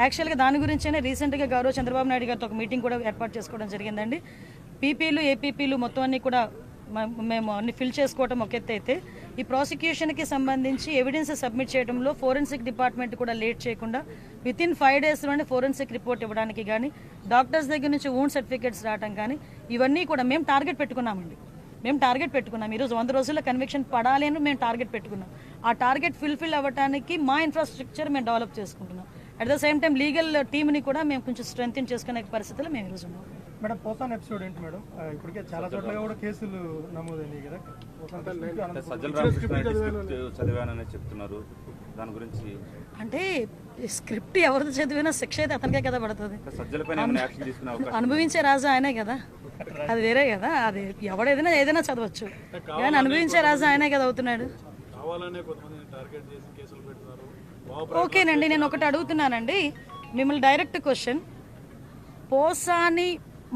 యాక్చువల్గా దాని గురించేనే రీసెంట్గా గౌరవ చంద్రబాబు నాయుడు గారితో ఒక మీటింగ్ కూడా ఏర్పాటు చేసుకోవడం జరిగిందండి. పీపీలు ఏపీపీలు మొత్తం అన్ని కూడా మేము అన్ని ఫిల్ చేసుకోవడం ఒక ఎత్తు అయితే, ఈ ప్రాసిక్యూషన్కి సంబంధించి ఎవిడెన్స్ సబ్మిట్ చేయడంలో ఫోరెన్సిక్ డిపార్ట్మెంట్ కూడా లేట్ చేయకుండా వితిన్ 5 daysలోనే ఫోరెన్సిక్ రిపోర్ట్ ఇవ్వడానికి కానీ, డాక్టర్స్ దగ్గర నుంచి వూండ్ సర్టిఫికేట్స్ రావడం కానీ, ఇవన్నీ కూడా మేము టార్గెట్ పెట్టుకున్నామండి. ఈరోజు 100 రోజుల్లో కన్విక్షన్ పడాలి అని మేము టార్గెట్ పెట్టుకున్నాం. ఆ టార్గెట్ ఫుల్ఫిల్ అవ్వడానికి మా ఇన్ఫ్రాస్ట్రక్చర్ మేము డెవలప్ చేసుకుంటున్నాం. At the same time legal టీమ్ని కూడా మేము కొంచెం స్ట్రెంగ్ చేసుకునే పరిస్థితుల్లో మేము ఈరోజు ఉన్నాం. మేడం, పోసాన్ ఎపిసోడ్ ఏంటి మేడం? ఇప్పటికే చాలా చోట్ల కూడా కేసులు నమోదైనాయి కదా. చదివానని చెప్తున్నారు, దాని గురించి అంటే స్క్రిప్ట్ ఎవరిది చదివినా శిక్ష అయితే అతనికే కదా పడుతుంది. అనుభవించే రాజు ఆయనే కదా, అది వేరే కదా. అది ఎవడేదైనా ఏదైనా చదవచ్చు, కానీ అనుభవించే రాజు ఆయనే కదా అవుతున్నాడు. ఓకేనండి, నేను ఒకటి అడుగుతున్నానండి మిమ్మల్ని, డైరెక్ట్ క్వశ్చన్. పోసాని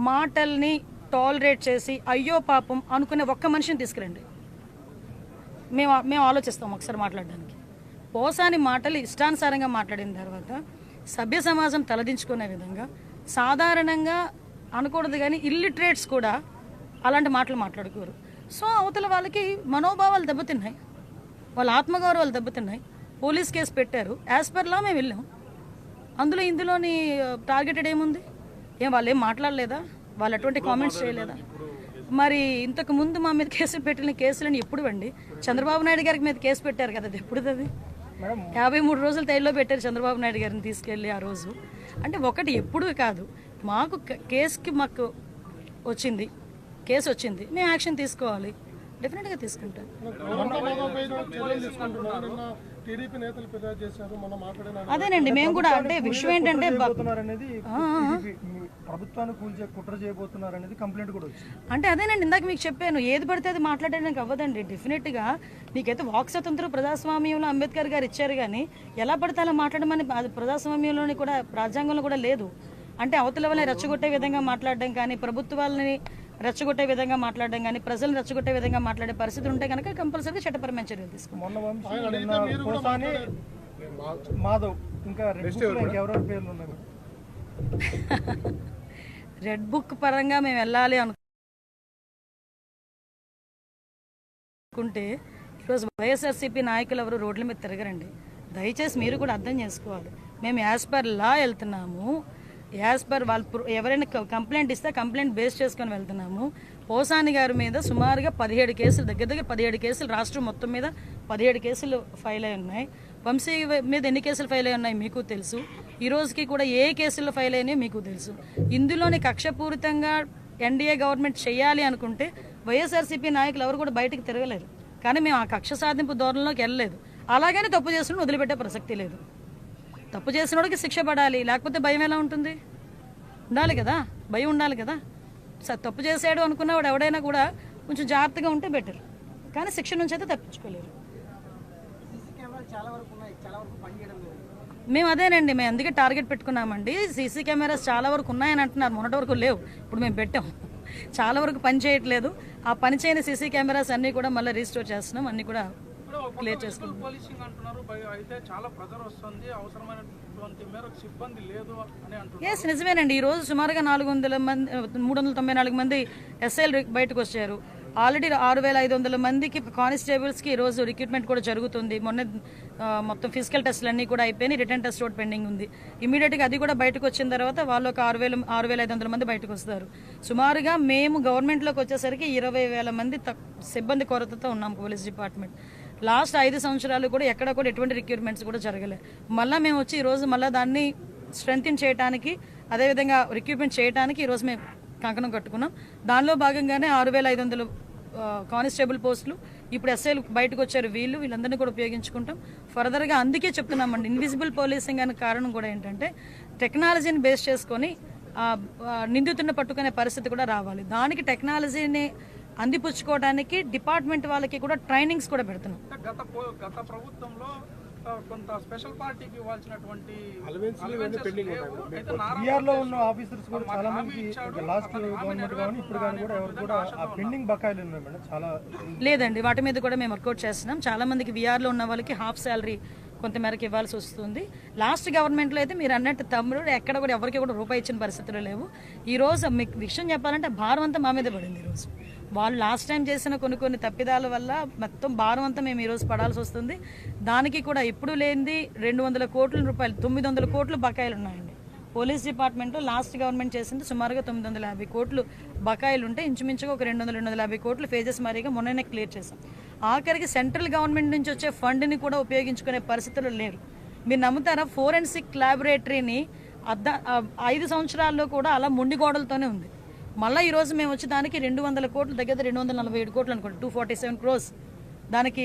మాటల్ని టాలరేట్ చేసి అయ్యో పాపం అనుకునే ఒక్క మనిషిని తీసుకురండి, మేము ఆలోచిస్తాం ఒకసారి మాట్లాడడానికి. పోసాని మాటలు ఇష్టానుసారంగా మాట్లాడిన తర్వాత సభ్య సమాజం తలదించుకునే విధంగా, సాధారణంగా అనకూడదు కానీ ఇల్లిటరేట్స్ కూడా అలాంటి మాటలు మాట్లాడుకోరు. సో అవతల వాళ్ళకి మనోభావాలు దెబ్బతిన్నాయి, వాళ్ళ ఆత్మగౌరవాలు దెబ్బతిన్నాయి. పోలీస్ కేసు పెట్టారు, యాజ్ పర్ లా మేము వెళ్ళాం. ఇందులోని టార్గెటెడ్ ఏముంది? వాళ్ళు ఏం మాట్లాడలేదా? వాళ్ళు అటువంటి కామెంట్స్ చేయలేదా? మరి ఇంతకు ముందు మా మీద కేసులు పెట్టిన కేసులని ఎప్పుడు అండి? చంద్రబాబు నాయుడు గారికి మీద కేసు పెట్టారు కదా, అది ఎప్పుడు? అది 53 రోజులు తైల్లో పెట్టారు చంద్రబాబు నాయుడు గారిని తీసుకెళ్ళి ఆ రోజు. అంటే ఒకటి ఎప్పుడు కాదు, మాకు మాకు కేసు వచ్చింది, మేము యాక్షన్ తీసుకోవాలి, డెఫినెట్గా తీసుకుంటాం. అదేనండి, మేము కూడా అంటే విషయం ఏంటంటే అంటే అదేనండి, ఇందాక మీకు చెప్పాను, ఏది పడితే అది మాట్లాడడానికి అవ్వదండి. డెఫినెట్గా మీకైతే వాక్ స్వతంత్రం ప్రజాస్వామ్యంలో అంబేద్కర్ గారు ఇచ్చారు, కానీ ఎలా పడితే అలా మాట్లాడమని ప్రజాస్వామ్యంలోని కూడా రాజ్యాంగంలో కూడా లేదు. అంటే అవతల వాళ్ళని రెచ్చగొట్టే విధంగా మాట్లాడడం కానీ, ప్రభుత్వాలని రెచ్చగొట్టే విధంగా మాట్లాడడం కానీ, ప్రజలను రెచ్చగొట్టే విధంగా మాట్లాడే పరిస్థితి ఉంటే కనుక కంపల్సరీగా చట్టపరమైన చర్యలు తీసుకుంటాం. రెడ్ బుక్ పరంగా మేము వెళ్ళాలి అనుకుంటే ఈరోజు వైఎస్ఆర్సీపీ నాయకులు ఎవరు రోడ్ల మీద తిరగరండి. దయచేసి మీరు కూడా అర్థం చేసుకోవాలి. మేము యాజ్ పర్ లా వెళ్తున్నాము, యాజ్ పర్ వాళ్ళు ఎవరైనా కంప్లైంట్ ఇస్తే కంప్లైంట్ బేస్ చేసుకొని వెళ్తున్నాము. పోసాని గారి మీద సుమారుగా 17 కేసులు, దగ్గర 17 కేసులు, రాష్ట్రం మొత్తం మీద 17 కేసులు ఫైల్ అయి ఉన్నాయి. వంశీ మీద ఎన్ని కేసులు ఫైల్ అయి ఉన్నాయి మీకు తెలుసు. ఈ రోజుకి కూడా ఏ కేసుల్లో ఫైల్ అయినాయో మీకు తెలుసు. ఇందులోని కక్షపూరితంగా ఎన్డీఏ గవర్నమెంట్ చేయాలి అనుకుంటే వైఎస్ఆర్సీపీ నాయకులు ఎవరు కూడా బయటకు తిరగలేరు. కానీ మేము ఆ కక్ష సాధింపు ధోరణిలోకి వెళ్ళలేదు. అలాగని తప్పు చేసిన వదిలిపెట్టే ప్రసక్తి లేదు. తప్పు చేసిన వాడికి శిక్ష పడాలి, లేకపోతే భయం ఎలా ఉంటుంది? ఉండాలి కదా, భయం ఉండాలి కదా. తప్పు చేసాడు అనుకున్నవాడు ఎవడైనా కూడా కొంచెం జాగ్రత్తగా ఉంటే బెటర్, కానీ శిక్ష నుంచి అయితే తప్పించుకోలేరు. మేము అదేనండి, మేము అందుకే టార్గెట్ పెట్టుకున్నామండి. సీసీ కెమెరాస్ చాలా వరకు ఉన్నాయని అంటున్నారు, మొన్నటి వరకు లేవు, ఇప్పుడు మేము పెట్టాం. చాలా వరకు పని చేయట్లేదు. ఆ పని చేయని సీసీ కెమెరాస్ అన్నీ కూడా మళ్ళీ రీస్టోర్ చేస్తున్నాం, అన్నీ కూడా క్లియర్ చేసుకుంటాం. ఎస్, నిజమేనండి. ఈరోజు సుమారుగా 394 మంది ఎస్ఐలు బయటకు వచ్చారు. ఆల్రెడీ 6500 మందికి కానిస్టేబుల్స్కి ఈరోజు రిక్రూట్మెంట్ కూడా జరుగుతుంది. మొన్న మొత్తం ఫిజికల్ టెస్టులు అన్నీ కూడా అయిపోయినాయి, రిటర్న్ టెస్ట్ ఒకటి పెండింగ్ ఉంది. ఇమీడియట్గా అది కూడా బయటకు వచ్చిన తర్వాత వాళ్ళు ఒక 6500 మంది బయటకు వస్తారు. సుమారుగా మేము గవర్నమెంట్లోకి వచ్చేసరికి 20,000 మంది సిబ్బంది కొరతతో ఉన్నాం పోలీస్ డిపార్ట్మెంట్. లాస్ట్ 5 సంవత్సరాలు కూడా ఎక్కడ కూడా ఎటువంటి రిక్రూట్మెంట్స్ కూడా జరగలేదు. మళ్ళీ మేము వచ్చి ఈరోజు మళ్ళీ దాన్ని స్ట్రెంగ్తన్ చేయడానికి, అదేవిధంగా రిక్రూట్మెంట్ చేయడానికి ఈరోజు మేము కంకణం కట్టుకున్నాం. దానిలో భాగంగానే 6500 కానిస్టేబుల్ పోస్టులు, ఇప్పుడు ఎస్ఐలు బయటకు వచ్చారు, వీళ్ళందరినీ కూడా ఉపయోగించుకుంటాం. ఫర్దర్గా అందుకే చెప్తున్నామండి, ఇన్విజిబుల్ పోలీసింగ్ అనే కారణం కూడా ఏంటంటే టెక్నాలజీని బేస్ చేసుకొని నిందితుడిని పట్టుకునే పరిస్థితి కూడా రావాలి. దానికి టెక్నాలజీని అందిపుచ్చుకోవడానికి డిపార్ట్మెంట్ వాళ్ళకి కూడా ట్రైనింగ్స్ కూడా పెడుతున్నాం. గత ప్రభుత్వంలో కొంత స్పెషల్ పార్టీకి ఇవ్వాల్సినటువంటి లేదండి, వాటి మీద కూడా మేము వర్కౌట్ చేస్తున్నాం. చాలా మందికి విఆర్లో ఉన్న వాళ్ళకి హాఫ్ శాలరీ కొంతమేరకు ఇవ్వాల్సి వస్తుంది. లాస్ట్ గవర్నమెంట్లో అయితే మీరు అన్నట్టు తమ్ముడు ఎక్కడ కూడా ఎవరికి కూడా రూపాయి ఇచ్చిన పరిస్థితులు లేవు. ఈరోజు మీకు విషయం చెప్పాలంటే భారం అంతా మా మీద పడింది. ఈరోజు వాళ్ళు లాస్ట్ టైం చేసిన కొన్ని తప్పిదాల వల్ల మొత్తం భారం అంతా మేము ఈరోజు పడాల్సి వస్తుంది. దానికి కూడా ఎప్పుడు లేనిది 200 కోట్ల రూపాయలు 900 కోట్లు బకాయిలు ఉన్నాయండి. పోలీస్ డిపార్ట్మెంట్లో లాస్ట్ గవర్నమెంట్ చేసింది సుమారుగా 950 కోట్లు బకాయిలు ఉంటే ఇంచుమించుగా ఒక 200-250 కోట్లు ఫేజెస్ మరీగా మొన్ననే క్లియర్ చేశాం. ఆఖరికి సెంట్రల్ గవర్నమెంట్ నుంచి వచ్చే ఫండ్ని కూడా ఉపయోగించుకునే పరిస్థితులు లేరు. మీరు నమ్ముతారా, ఫోరెన్సిక్ ల్యాబొరేటరీని 5 సంవత్సరాల్లో కూడా అలా మొండి గోడలతోనే ఉంది. మళ్ళీ ఈరోజు మేము వచ్చి దానికి 200 కోట్లు దగ్గర 247 కోట్లు అనుకోండి, 247 crores దానికి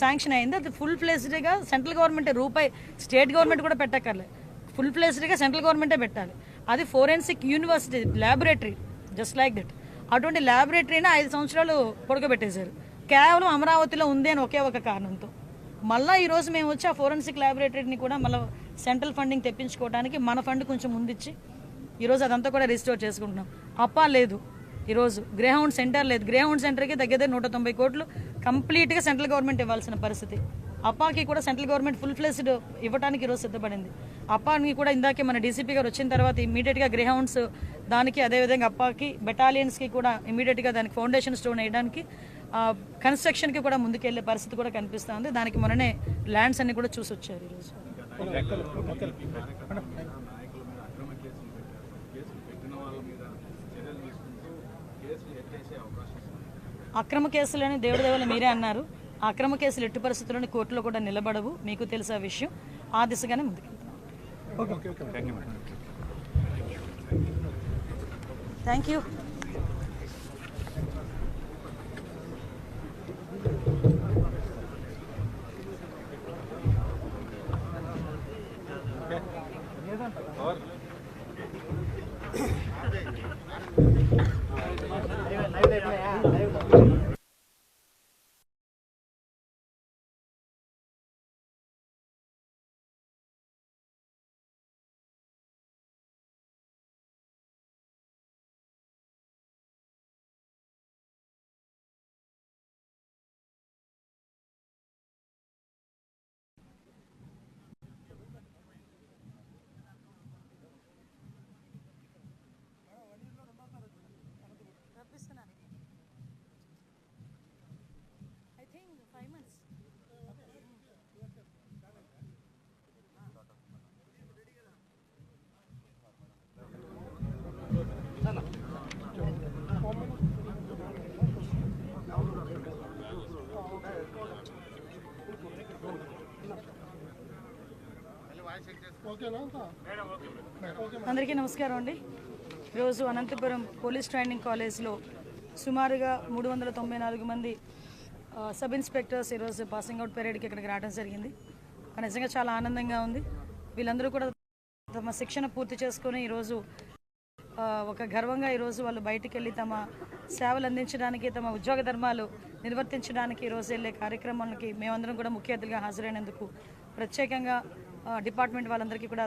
శాంక్షన్ అయింది. అది ఫుల్ ఫ్లెజ్డ్గా సెంట్రల్ గవర్నమెంటే, రూపాయి స్టేట్ గవర్నమెంట్ కూడా పెట్టక్కర్లేదు, ఫుల్ ఫ్లెజ్డ్గా సెంట్రల్ గవర్నమెంటే పెట్టాలి. అది forensic university laboratory, just like that. అటువంటి ల్యాబొరేటరీని 5 సంవత్సరాలు పొడగబెట్టేశారు కేవలం అమరావతిలో ఉంది అని ఒకే ఒక కారణంతో. మళ్ళీ ఈరోజు మేము వచ్చి ఆ ఫోరెన్సిక్ ల్యాబొరేటరీని కూడా మళ్ళీ సెంట్రల్ ఫండింగ్ తెప్పించుకోవడానికి మన ఫండ్ కొంచెం ముందిచ్చి ఈరోజు అదంతా కూడా రిస్టోర్ చేసుకుంటున్నాం. అప్పా లేదు, ఈరోజు గ్రేహౌండ్ సెంటర్ లేదు. గ్రేహౌండ్ సెంటర్కి దగ్గర 190 కోట్లు కంప్లీట్గా సెంట్రల్ గవర్నమెంట్ ఇవ్వాల్సిన పరిస్థితి. అప్పాకి కూడా సెంట్రల్ గవర్నమెంట్ ఫుల్ ఫ్లెజ్డ్ ఇవ్వడానికి ఈరోజు సిద్ధపడింది. అప్పాకి కూడా ఇందాకే మన డీసీపీ గారు వచ్చిన తర్వాత ఇమీడియట్గా గ్రేహౌండ్స్ దానికి, అదేవిధంగా అప్పాకి బెటాలియన్స్కి కూడా ఇమీడియట్గా దానికి ఫౌండేషన్ స్టోన్ వేయడానికి, కన్స్ట్రక్షన్కి కూడా ముందుకెళ్లే పరిస్థితి కూడా కనిపిస్తుంది. దానికి మొన్ననే ల్యాండ్స్ అన్ని కూడా చూసి వచ్చారు ఈరోజు. అక్రమ కేసులని దేవుడి మీరే అన్నారు. అక్రమ కేసులు ఎట్టి పరిస్థితుల్లోని కోర్టులో కూడా నిలబడవు, మీకు తెలుసా విషయం. ఆ దిశగానే ముందుకెళ్తాం. Thank you. అందరికీ నమస్కారం అండి. ఈరోజు అనంతపురం పోలీస్ ట్రైనింగ్ కాలేజ్లో సుమారుగా 394 మంది సబ్ ఇన్స్పెక్టర్స్ ఈరోజు పాసింగ్ అవుట్ పరేడ్కి ఇక్కడికి రావడం జరిగింది. నిజంగా చాలా ఆనందంగా ఉంది. వీళ్ళందరూ కూడా తమ శిక్షణ పూర్తి చేసుకొని ఈరోజు ఒక గర్వంగా ఈరోజు వాళ్ళు బయటికి వెళ్ళి తమ సేవలు అందించడానికి, తమ ఉద్యోగ ధర్మాలు నిర్వర్తించడానికి ఈరోజు వెళ్ళే కార్యక్రమాలకి మేమందరం కూడా ముఖ్య అతిథిగా హాజరైనందుకు ప్రత్యేకంగా డిపార్ట్మెంట్ వాళ్ళందరికీ కూడా